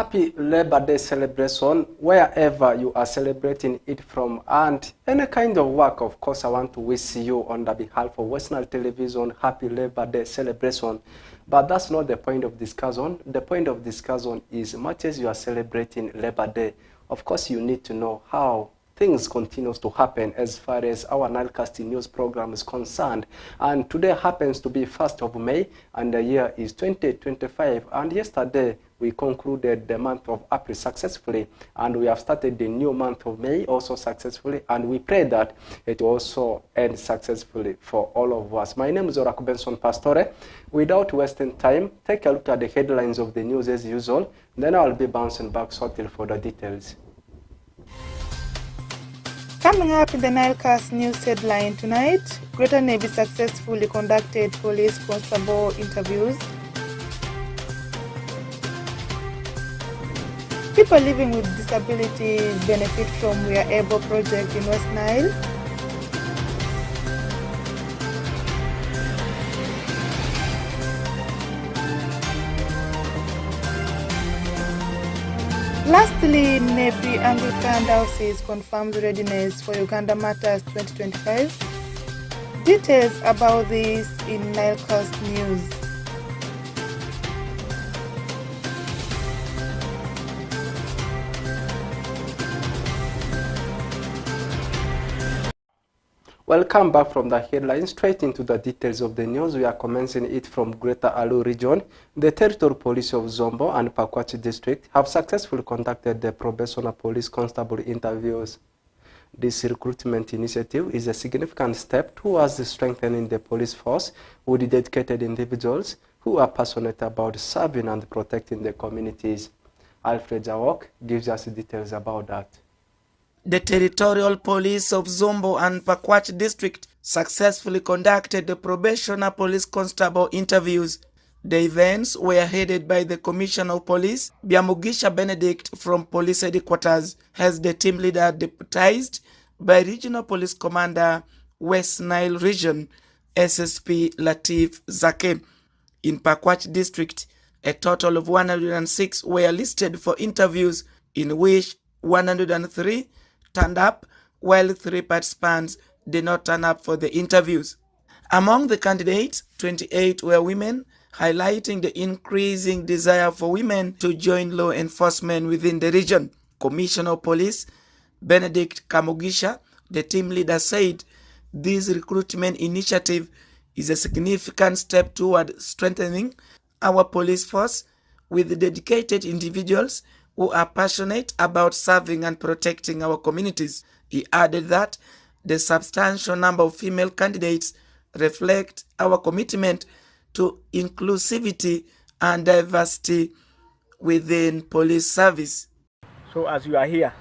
Happy Labor Day celebration, wherever you are celebrating it from, and any kind of work. Of course, I want to wish you on the behalf of Western Television, Happy Labor Day celebration. But that's not the point of discussion. The point of discussion is, much as you are celebrating Labor Day, of course, you need to know how things continues to happen as far as our NILECAST news program is concerned. And today happens to be 1st of May, and the year is 2025. And yesterday, we concluded the month of April successfully, and we have started the new month of May also successfully, and we pray that it also ends successfully for all of us. My name is Oracle Benson Pastore. Without wasting time, take a look at the headlines of the news as usual, then I'll be bouncing back shortly for the details. Coming up in the NILECAST news headline tonight, Greater Navy successfully conducted police constable interviews. People living with disabilities benefit from We Are Able project in West Nile. Lastly, Navy Anglican Diocese confirms readiness for Uganda Matters 2025. Details about this in NILECAST news. Welcome back from the headlines, straight into the details of the news. We are commencing it from Greater Alu region. The Territorial Police of Zombo and Pakwach district have successfully conducted the probationer police constable interviews. This recruitment initiative is a significant step towards strengthening the police force with dedicated individuals who are passionate about serving and protecting the communities. Alfred Jawok gives us details about that. The Territorial Police of Zombo and Pakwach district successfully conducted the probationer police constable interviews. The events were headed by the Commissioner of Police, Byamugisha Benedict from Police Headquarters, as the team leader deputized by Regional Police Commander, West Nile Region, SSP Latif Zake. In Pakwach district, a total of 106 were listed for interviews, in which 103 turned up, while 3 participants did not turn up for the interviews. Among the candidates, 28 were women, highlighting the increasing desire for women to join law enforcement within the region. Commissioner of Police Benedict Kamugisha, the team leader, said this recruitment initiative is a significant step toward strengthening our police force with dedicated individuals who are passionate about serving and protecting our communities. He added that the substantial number of female candidates reflect our commitment to inclusivity and diversity within police service. So as you are here,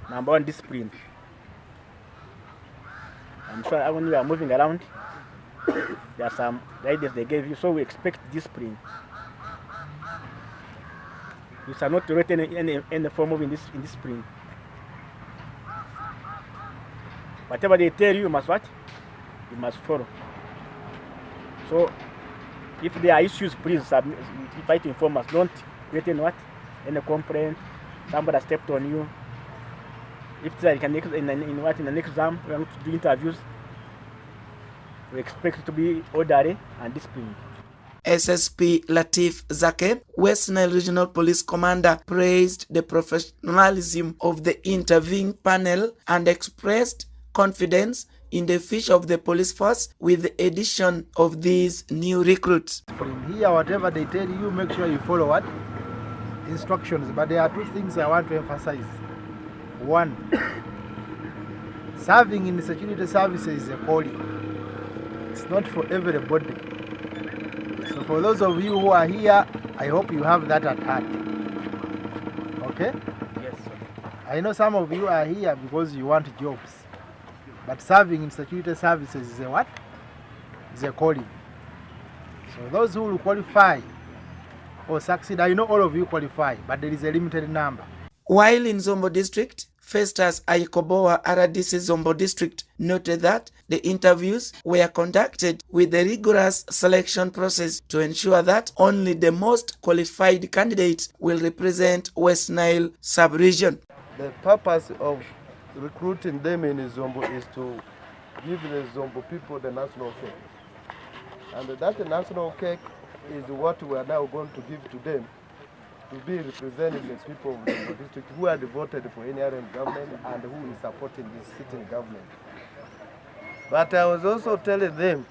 number one, discipline. I'm sure when you are moving around, there are some guidance they gave you, so we expect discipline. You shall not tolerate any form of indiscipline. Whatever they tell you, you must what? You must follow. So, if there are issues, please try to inform us. Don't create any complaint. Somebody has stepped on you. If there is in the next exam, we want to do interviews. We expect it to be orderly and disciplined. SSP Latif Zake, West Nile Regional Police Commander, praised the professionalism of the interviewing panel and expressed confidence in the future of the police force with the addition of these new recruits. Here, whatever they tell you, make sure you follow what? Instructions. But there are 2 things I want to emphasize. 1, serving in security services is a calling. It's not for everybody. So for those of you who are here, I hope you have that at heart. Okay? Yes, sir. I know some of you are here because you want jobs. But serving in security services is a what? Is a calling. So those who will qualify or succeed, I know all of you qualify, but there is a limited number. While in Zombo district, Festus Ayikoboa, RDC Zombo District, noted that the interviews were conducted with a rigorous selection process to ensure that only the most qualified candidates will represent West Nile sub-region. The purpose of recruiting them in Zombo is to give the Zombo people the national cake. And that national cake is what we are now going to give to them to be representing the people of the Zombo district who had voted for NRM government and who is supporting this sitting government. But I was also telling them,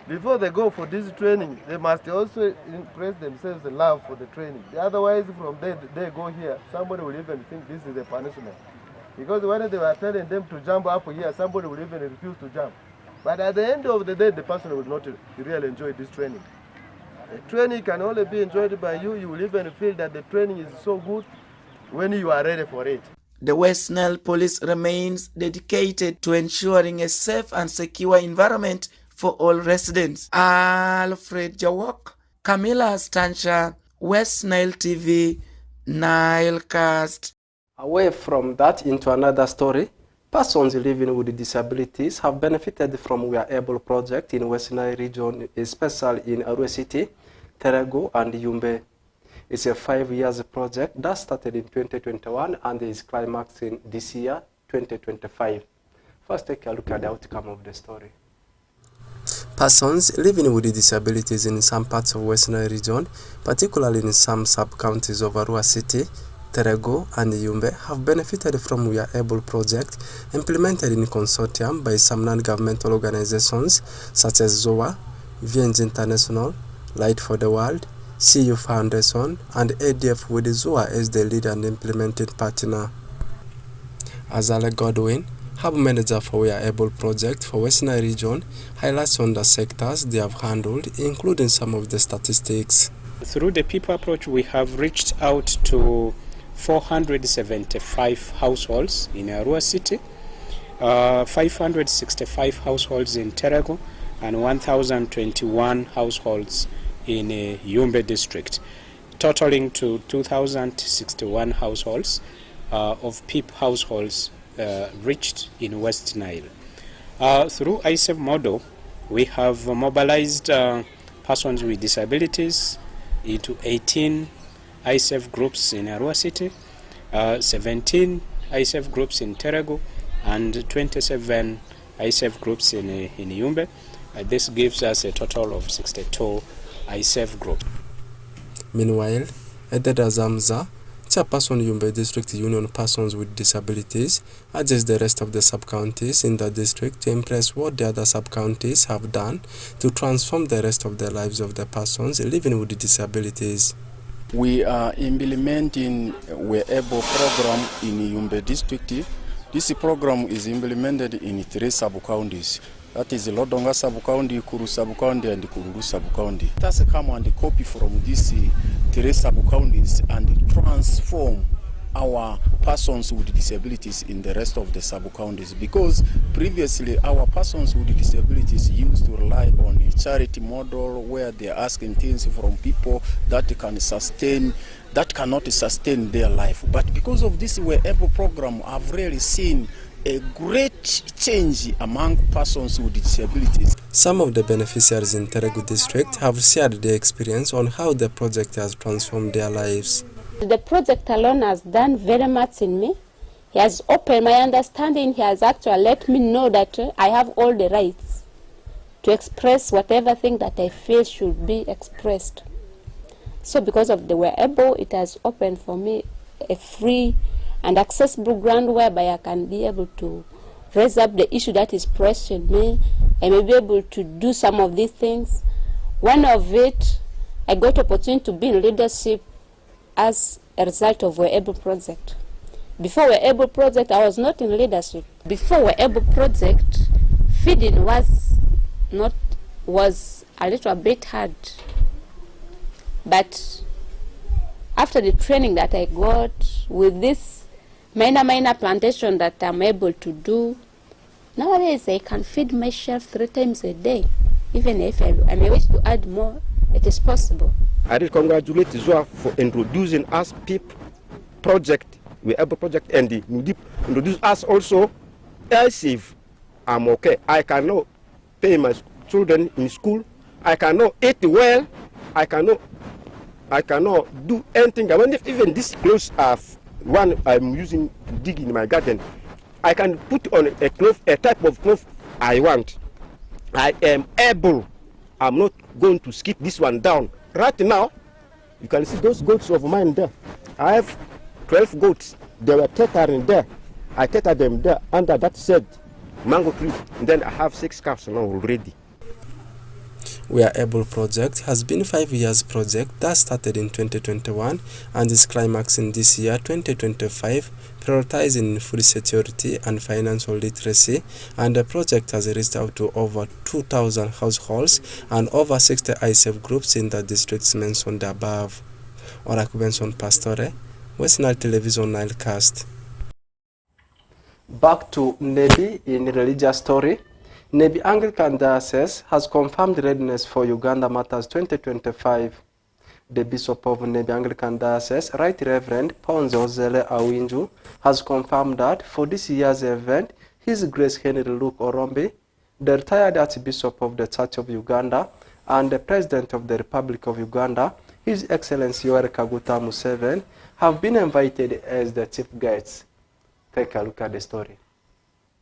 before they go for this training, they must also impress themselves the love for the training. Otherwise, from there they go here, somebody will even think this is a punishment. Because when they were telling them to jump up here, somebody will even refuse to jump. But at the end of the day, the person will not really enjoy this training. The training can only be enjoyed by you. You will even feel that the training is so good when you are ready for it. The West Nile Police remains dedicated to ensuring a safe and secure environment for all residents. Alfred Jawok, Camilla Stansha, West Nile TV, NILECAST. Away from that, into another story, persons living with disabilities have benefited from We Are Able project in West Nile region, especially in Arua City, Terego, and Yumbe. It's a 5-year project that started in 2021 and is climaxing this year, 2025. First, take a look at the outcome of the story. Persons living with disabilities in some parts of West Nile region, particularly in some sub-counties of Arua City, Terego, and Yumbe, have benefited from We Are Able project implemented in consortium by some non-governmental organizations such as ZOA, VNG International, Light for the World, CU Foundation, and ADF with ZOA as the lead and implementing partner. Azale Godwin, Hub Manager for We Are Able project for West Nile region, highlights on the sectors they have handled, including some of the statistics. Through the people approach, we have reached out to 475 households in Arua City, 565 households in Terego, and 1,021 households in Yumbe district, totaling to 2,061 households of PIP households reached in West Nile. Through ISEF model, we have mobilized persons with disabilities into 18 ISEF groups in Arua City, 17 ISEF groups in Terego, and 27 ISEF groups in Yumbe. This gives us a total of 62 ISEF groups. Meanwhile, Ededa Zamza, Chairperson Yumbe District Union Persons with Disabilities, urges the rest of the sub-counties in the district to impress what the other sub-counties have done to transform the rest of the lives of the persons living with disabilities. We are implementing We Are Able program in Yumbe District. This program is implemented in 3 sub-counties. That is Lodonga sub-county, Kuru sub-county, and Kururu sub-county. Let us come and copy from these 3 sub-counties and transform our persons with disabilities in the rest of the sub-counties, because previously our persons with disabilities used to rely on a charity model where they are asking things from people that cannot sustain their life. But because of this We Are Able program, I've really seen a great change among persons with disabilities. Some of the beneficiaries in Teregu district have shared their experience on how the project has transformed their lives. The project alone has done very much in me. He has opened my understanding. He has actually let me know that I have all the rights to express whatever thing that I feel should be expressed. So because of the We Are Able, it has opened for me a free and accessible ground whereby I can be able to raise up the issue that is pressing me. I may be able to do some of these things. One of it, I got opportunity to be in leadership as a result of We Are Able project. Before We Are Able project, I was not in leadership. Before We Are Able project, feeding was a little bit hard. But after the training that I got with this minor plantation that I'm able to do, nowadays I can feed myself 3 times a day. Even if I may wish to add more, it is possible. I congratulate ZOA for introducing us PIP project we able project and introduce us also. Else if I'm okay, I cannot pay my children in school. I cannot eat well. I cannot do anything. I mean, if even these clothes are one I'm using to dig in my garden, I can put on a type of cloth I want. I am able. I'm not going to skip this one down. Right now, you can see those goats of mine there. I have 12 goats. They were tethering there. I tethered them there under that shade, mango tree. And then I have 6 cows now already. We Are Able project has been 5 years project that started in 2021 and is climaxing this year 2025, prioritizing food security and financial literacy, and the project has reached out to over 2,000 households and over 60 ISF groups in the districts mentioned above. Oraku Benson Pastore, West Nile Television NILECAST. Back to Nebi in religious story. Nebi Anglican Diocese has confirmed readiness for Uganda Matters 2025. The Bishop of Nebi Anglican Diocese, Right Reverend Ponze Ozele Awinju, has confirmed that for this year's event, His Grace Henry Luke Orombi, the retired Archbishop of the Church of Uganda and the President of the Republic of Uganda, His Excellency Yoweri Kaguta Museveni, have been invited as the chief guests. Take a look at the story.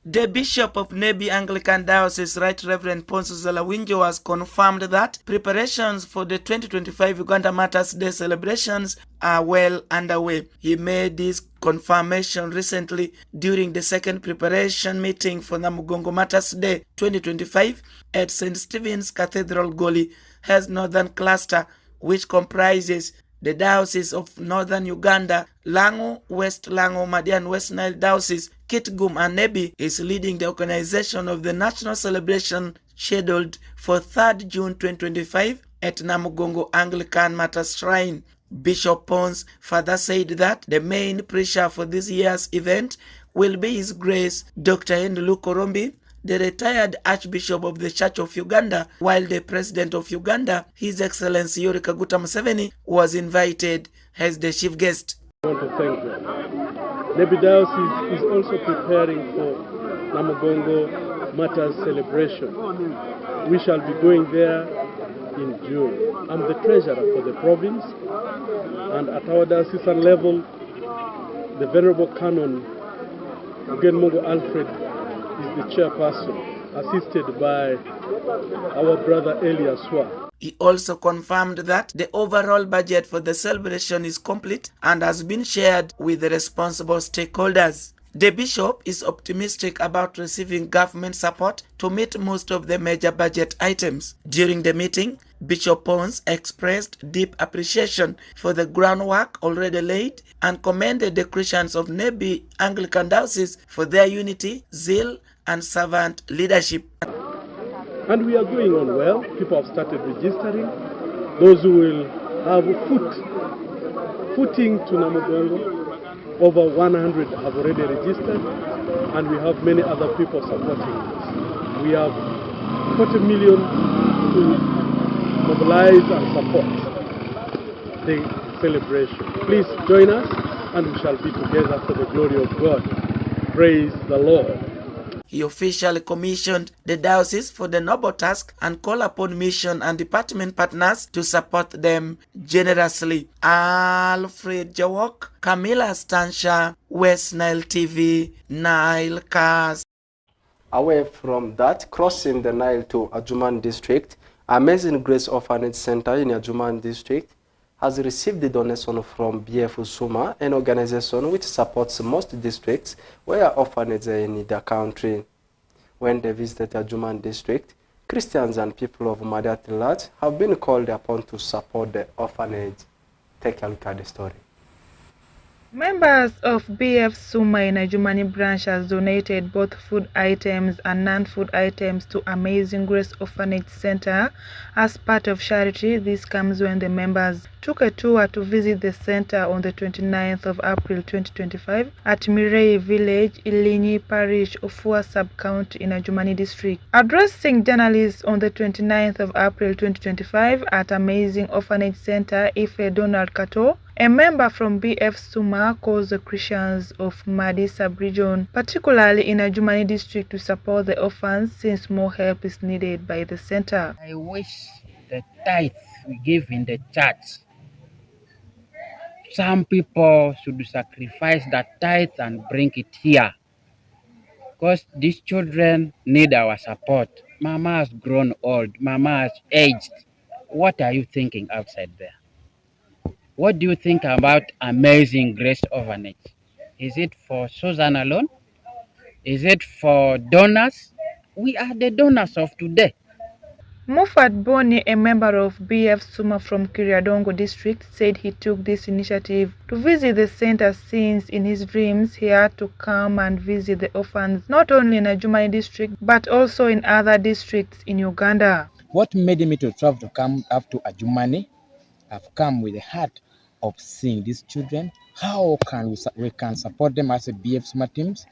The Bishop of Nebi Anglican Diocese, Right Reverend Ponze Ozele Awinju, has confirmed that preparations for the 2025 Uganda Matters Day celebrations are well underway. He made this confirmation recently during the second preparation meeting for Namugongo Matters Day 2025 at St. Stephen's Cathedral Goli, Health Northern Cluster, which comprises the Diocese of Northern Uganda, Lango, West Lango, Madian, West Nile Diocese, Kitgum and Nebi is leading the organization of the national celebration scheduled for 3rd June 2025 at Namugongo Anglican Matters Shrine. Bishop Ponze further said that the main preacher for this year's event will be His Grace Dr. Henry Luke Orombi, the retired Archbishop of the Church of Uganda, while the President of Uganda, His Excellency Yoweri Kaguta Museveni, was invited as the chief guest. I want to thank God. Nebi Diocese is also preparing for Namugongo Matters celebration. We shall be going there in June. I'm the treasurer for the province, and at our diocesan level, the Venerable Canon Ugenmongo Alfred is the chairperson, assisted by our brother Elias Swa. He also confirmed that the overall budget for the celebration is complete and has been shared with the responsible stakeholders. The bishop is optimistic about receiving government support to meet most of the major budget items. During the meeting, Bishop Ponze expressed deep appreciation for the groundwork already laid and commended the Christians of Nebi Anglican Diocese for their unity, zeal, and servant leadership. And we are going on well. People have started registering. Those who will have footing to Namugongo, over 100 have already registered, and we have many other people supporting us. We have 40 million to mobilize and support the celebration. Please join us, and we shall be together for the glory of God. Praise the Lord. He officially commissioned the diocese for the noble task and called upon mission and department partners to support them generously. Alfred Jawok, Camilla Stansha, West Nile TV, NILECAST. Away from that, crossing the Nile to Adjuman District, Amazing Grace Orphanage Center in Adjuman District has received the donation from BF Usuma, an organization which supports most districts where orphanages are in the country. When they visited Adjuman District, Christians and people of Madiat large have been called upon to support the orphanage. Take a look at the story. Members of BF Suma in Adjumani branch has donated both food items and non-food items to Amazing Grace Orphanage Center as part of charity. This comes when the members took a tour to visit the center on the 29th of April 2025 at Mirei Village, Ilinyi Parish, Ofua Sub-County in Adjumani District. Addressing journalists on the 29th of April 2025 at Amazing Orphanage Center, Ife Donald Kato, A member from BF Suma calls the Christians of Madi sub-region, particularly in Ajumani district, to support the orphans since more help is needed by the center. I wish the tithe we give in the church, some people should sacrifice that tithe and bring it here, because these children need our support. Mama has grown old, Mama has aged. What are you thinking outside there? What do you think about Amazing Grace Orphanage? Is it for Susan alone? Is it for donors? We are the donors of today. Mufat Boni, a member of BF Suma from Kiriadongo district, said he took this initiative to visit the center since in his dreams he had to come and visit the orphans not only in Ajumani district but also in other districts in Uganda. What made me to travel to come up to Ajumani? I've come with the heart of seeing these children, how can we can support them as a BF Suma teams,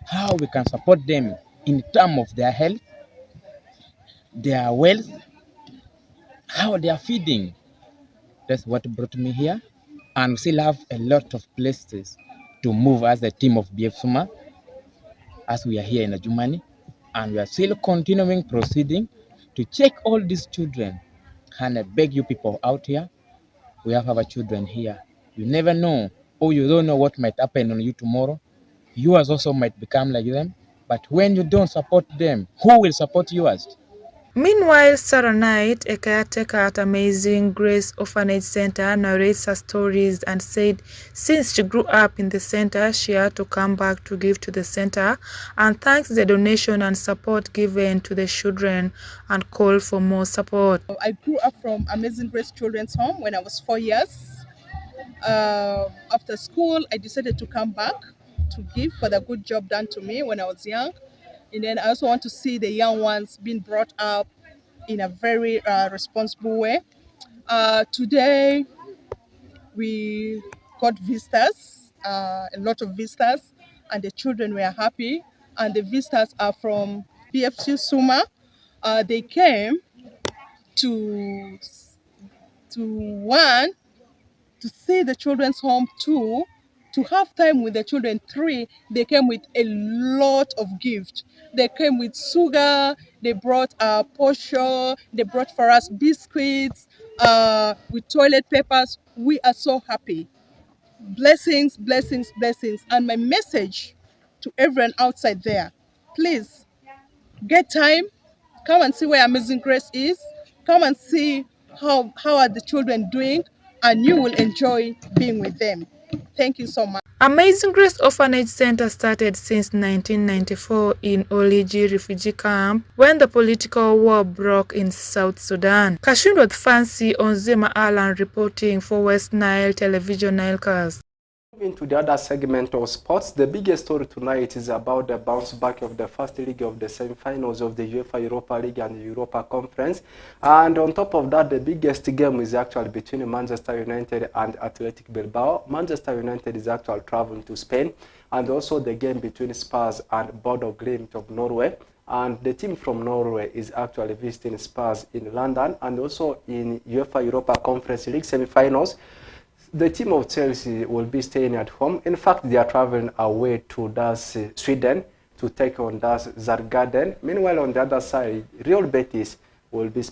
how we can support them in terms of their health, their wealth, how they are feeding. That's what brought me here. And we still have a lot of places to move as a team of BF Suma as we are here in Ajumani. And we are still continuing proceeding to check all these children. And I beg you people out here, we have our children here. You never know, or you don't know what might happen on you tomorrow. Yours also might become like them. But when you don't support them, who will support yours? Meanwhile, Sarah Knight, a caretaker at Amazing Grace Orphanage Center, narrates her stories and said since she grew up in the center, she had to come back to give to the center, and thanks the donation and support given to the children and call for more support. I grew up from Amazing Grace Children's Home when I was 4 years. After school, I decided to come back to give for the good job done to me when I was young. And then I also want to see the young ones being brought up in a very responsible way. Today, we got visitors, a lot of visitors, and the children were happy. And the visitors are from BFC Suma. They came to one, to see the children's home, 2, to have time with the children, 3, they came with a lot of gifts. They came with sugar, they brought posho, they brought for us biscuits, with toilet papers. We are so happy. Blessings, blessings, blessings. And my message to everyone outside there, please get time, come and see where Amazing Grace is, come and see how are the children doing, and you will enjoy being with them. Thank you so much. Amazing Grace Orphanage Center started since 1994 in Oliji refugee camp when the political war broke in South Sudan. Kashindwa Fancy Onzema Alan reporting for West Nile Television NILECAST. Moving to the other segment of sports, the biggest story tonight is about the bounce back of the first leg of the semi-finals of the UEFA Europa League and the Europa Conference. And on top of that, the biggest game is actually between Manchester United and Athletic Bilbao. Manchester United is actually traveling to Spain, and also the game between Spurs and Bodo Glimt of Norway. And the team from Norway is actually visiting Spurs in London, and also in UEFA Europa Conference League semi-finals. The team of Chelsea will be staying at home. In fact, they are traveling away to Sweden to take on Zargarden. Meanwhile, on the other side, Real Betis will be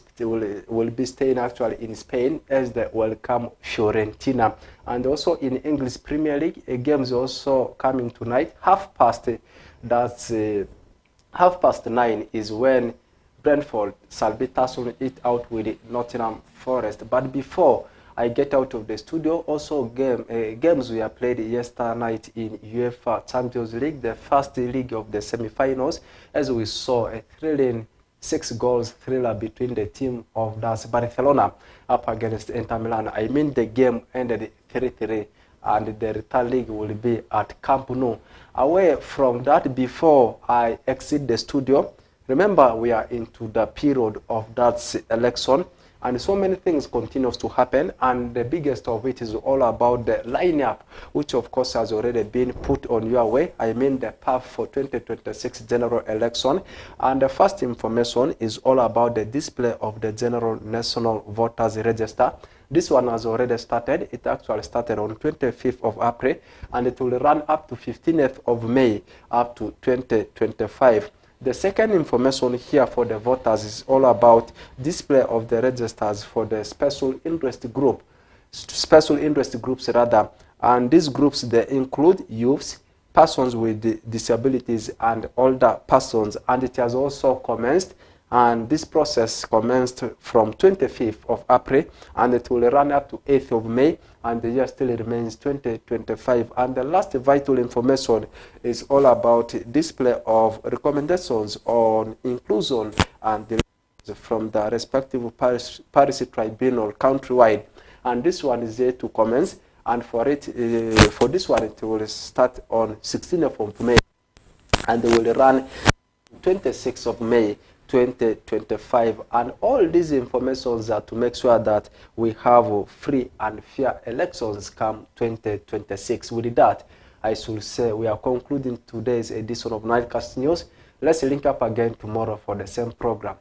staying actually in Spain as they welcome Fiorentina. And also in English Premier League, a game is also coming tonight. 9:30 is when Brentford shall be tussling it out with Nottingham Forest. But before I get out of the studio, also games were played yesterday night in UEFA Champions League, the first leg of the semi-finals, as we saw a thrilling 6-goal thriller between the team of Barcelona up against Inter Milan. I mean, the game ended 3-3, and the return leg will be at Camp Nou. Away from that, before I exit the studio, remember we are into the period of that election, and so many things continues to happen, and the biggest of it is all about the lineup, which of course has already been put on your way. I mean the path for 2026 general election. And the first information is all about the display of the general national voters register This one has already started. It actually started on 25th of April, and it will run up to 15th of May up to 2025. The second information here for the voters is all about display of the registers for the special interest groups rather, and these groups, they include youths, persons with disabilities, and older persons, and it has also commenced, and this process commenced from 25th of April, and it will run up to 8th of May, and the year still remains 2025. And the last vital information is all about display of recommendations on inclusion and the from the respective parish tribunal countrywide, and this one is yet to commence. And for this one, it will start on 16th of May, and they will run 26th of May 2025. And all these informations are to make sure that we have free and fair elections come 2026. With that, I should say we are concluding today's edition of NILECAST News. Let's link up again tomorrow for the same program.